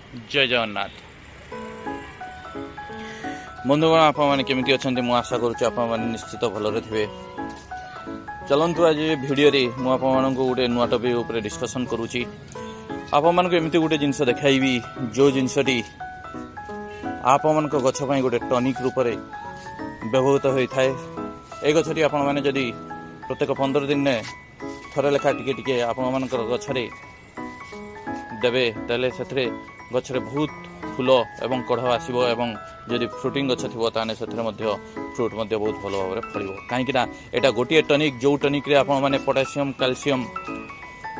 जय जगन्नाथ बंधुगण आपमि अच्छा मुझे आशा करुँच निश्चित भलरे थे। चलतु आज भिडियो मुझे गोटे नुआ टॉपिक उपर डिस्कसन करुँची आपमि गोटे जिनस देखाइबी जो जिनसटी आप गछ गोटे टॉनिक रूप से व्यवहृत होता है। ये गछटी आपड़ी प्रत्येक 15 दिन थरे लेखा टिके आपण गछरे देवे तेले से गछरे बहुत फूल एवं कढ़ आसो एवं जदि फ्रुटिंग गछ थी ताने फ्रुट बहुत भल भाव में फल कहीं यहाँ गोटे टॉनिक जो टॉनिक रे आपण माने potassium calcium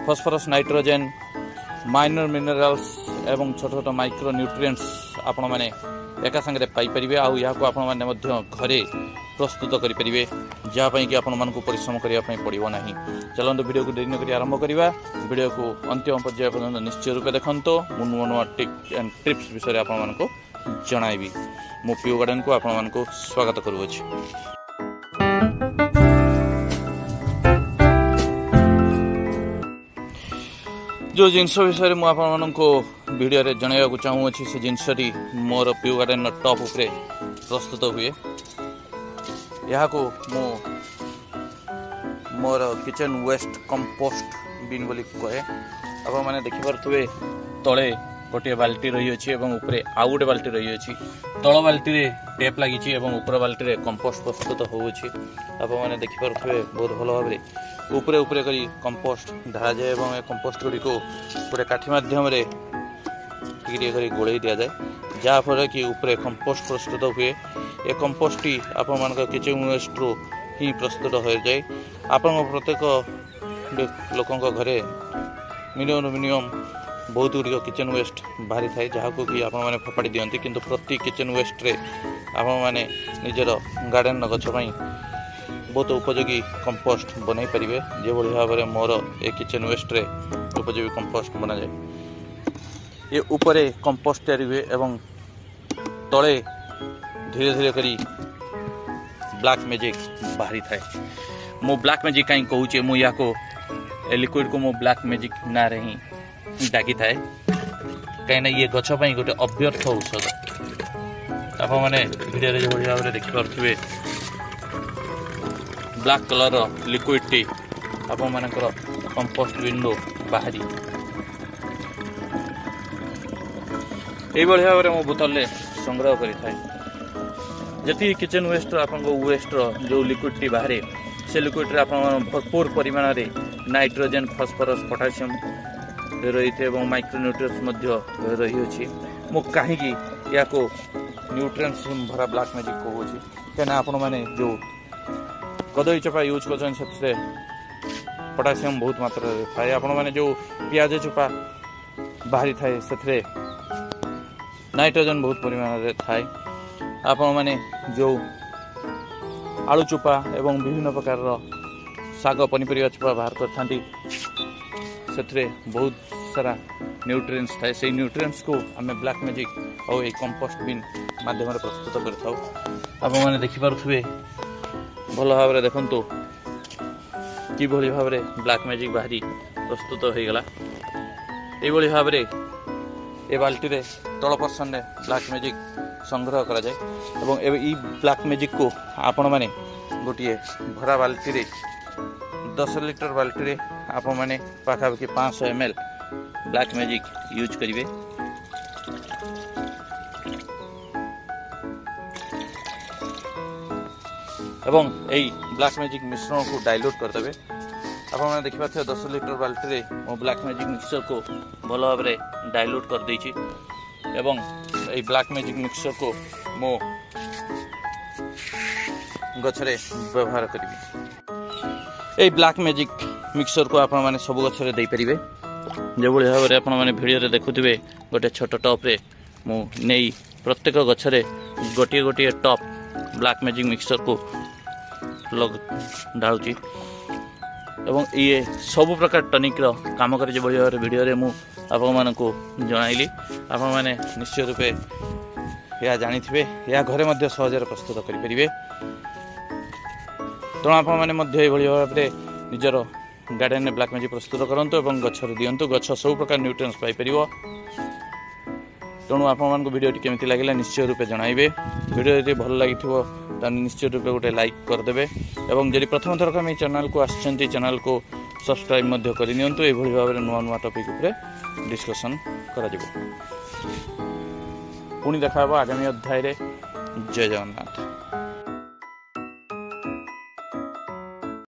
phosphorus nitrogen minor minerals एवं छोट छोट माइक्रो न्यूट्रिएंट्स आपण माने एका संगे पाई परिबे आ या को आपण माने मध्य घरे प्रस्तुत करि परिबे जहाँ कि आपण मानकु परिश्रम करिया पई पड़िबो नाही। चलंतु वीडियो को देरी न करी आरंभ करिवा। वीडियो को अंतिम पर्याय पर्यंत निश्चय रूपे देखंतो। मु नुआ नुआ टिप एंड ट्रिप्स विषय रे आपण मानकु जणाइबी। मु पियो गार्डन को आपण मानकु स्वागत करूछि। जो जिनस विषय में आपको वीडियो रे जनइबा चाहूँगी से जिनसटी मोर पियो गार्डन टॉप उपरे प्रस्तुत हुए। यहाँ को मु मोर किचन वेस्ट कंपोस्ट बिन बोली कहे। आप मैंने देखिपे तले गोटे बाल्टी रही अच्छी और उपरे आउ गोटे बाल्टी रही अच्छी। तल बाल्टी रे टेप लगी उपर बाल्टी रे कंपोस्ट प्रस्तुत होउछि। आप मैंने देखिपे बहुत भल भाव में उपरे उपरे करी कंपोस्ट ढाला जाए और ये कंपोस्ट गुड़ी को गोटे काठी मध्यम टे गोलई दि जाए जहाँफल कि उपरे कंपोस्ट प्रस्तुत हुए। ये कंपोस्ट टी आप किचन वेस्ट रू ही प्रस्तुत हो जाए। आप प्रत्येक लोकों घरे मिनिमम बहुत गुड़िक किचन वेस्ट बाहरी थाए जहाँ को कि आपने फोपाड़ी दियंती किंतु प्रति किचन वेस्ट रे आपने निजर गार्डन गछपाई बहुत उपयोगी कंपोस्ट बनई पारे। जो भाव में मोर ए किचन वेस्ट रे उपयोगी कंपोस्ट बना जाए। ये ऊपर कंपोस्ट तैयारी हुए एवं तले धीरे धीरे करी ब्लैक मैजिक बाहरी थाए। मु ब्लैक मैजिक कहीं कहूचे मु या को लिक्विड को मु ब्लैक मैजिक ना रे ही डाकी थाए कहीं ये गछ पई गोटे अव्यर्थ औषध। आप मैंने वीडियो रे जो भाव में देखि पारथुवे ब्लैक कलर लिक्विड टी आप मानकर कंपोस्ट विंडो बाहरी यही भाव में मो बोतल संग्रह करें। जी किचन वेस्ट आप वेस्ट जो लिक्विड टी बाहर से लिक्विड रे आप भरपूर परिमाण रे नाइट्रोजेन फॉस्फोरस पोटेशियम रही थे और माइक्रोन्यूट्रिएंट्स रही अच्छी। मु कहीं या को न्यूट्रिएंट्स भरा ब्लैक मैजिक कहूँ क्या आपण मैंने जो कदई चोपा यूज कर पोटासियम बहुत मात्रा थाए। आपण मैंने जो पियाज चोपा बाहरी थाए से नाइट्रोजन बहुत परिमाण रे थाए। आपण मैंने जो आलू चोपा एवं विभिन्न प्रकार साग पनीपरिया चोपा बाहर करथांती से बहुत सारा न्यूट्रिएंट्स थाए। से न्यूट्रिएंट्स को आम ब्लैक मैजिक और एक कंपोस्ट बिन माध्यम प्रस्तुत करथाउ। आप मैंने देखिपे भल भाव में देखु कि भाव में ब्लैक मैजिक बाहरी प्रस्तुत हो गला। ये भाव में ये बाल्टी रे तल पर्सन रे ब्लैक मैजिक संग्रह करा जाए और ये ब्लैक मैजिक को आपण माने गोटे भरा बाल्टी रे 10 लिटर बाल्टी रे आप माने पाखापाखि 500 ml ब्लैक मैजिक यूज करिवे। एवं यही ब्लैक मैजिक मिश्रण को डाइल्यूट करदेवे। आप देखिए 10 लिटर बाल्टी रे मो ब्लैक मैजिक मिक्सचर को भल भाव में डाइल्यूट कर देछि एवं यही ब्लैक मैजिक मिक्सचर को मो गछरे व्यवहार करी। यही ब्लैक मैजिक मिक्सचर को आप माने सब गछरे दे परिबे। जो भाव में आप वीडियो रे देखुथिबे गोटे छोट टॉप रे मु नेई प्रत्येक गछरे गोटे गोटे टॉप ब्लैक मैजिक मिक्सचर को ढालुची एवं ये सब प्रकार टॉनिक रो काम करे। जो भाव में वीडियो रे मु आपको जणाइली आप मैंने निश्चय रूपे या जानी या घरे मध्य सहज प्रस्तुत करें। तेणु आप भाव में निजर गार्डन में ब्लैक मैजिक प्रस्तुत करूँ और गछ दिंतु। गछ सब प्रकार न्यूट्रिएंट्स पाई परिबो तेणु आपण भिडियोटी केमी लगे निश्चय रूपे जनइबे भिडियो यदि भल लगी निश्चय रूपे गोटे लाइक करदे और जब प्रथम थरक आम चैनल को आसछंती चैनल को सब्सक्राइब करनियंतु एभली भाव में नुआ नुआ टॉपिक उपरे डिस्कशन करा पुणी देखा आगामी अध्याय रे। जय जगन्नाथ।